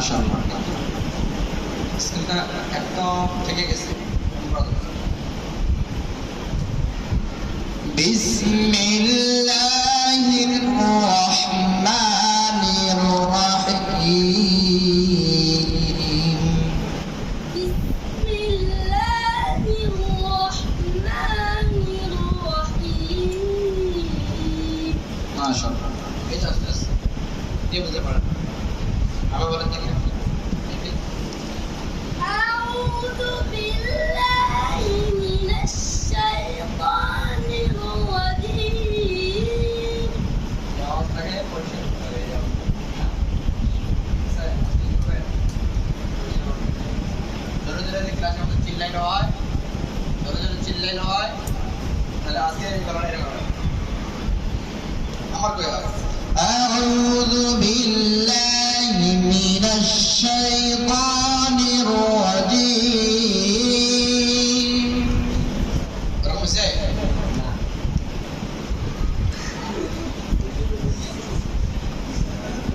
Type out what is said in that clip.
মাশাআল্লাহ। স্ক্রিনটা একদম থেকে গেছে। বিসমিল্লাহির রহমানির রহিম। বিসমিল্লাহির রহমানির রহিম। মাশাআল্লাহ। এই যে আস্তে আস্তে কে বুঝতে পারেন? আবার বলেন দেখি। আউযু বিল্লাহি মিনাশ শাইতানির রাজিম। আওয়াজটাকে পরিষ্কার করে দাও। জোরে জোরে ক্লাসে আমাদের চিল্লাইতে হয়, জোরে জোরে চিল্লাইতে হয়, তাহলে আজকে এই গলাটা এরকম হবে। আমার কই হয়?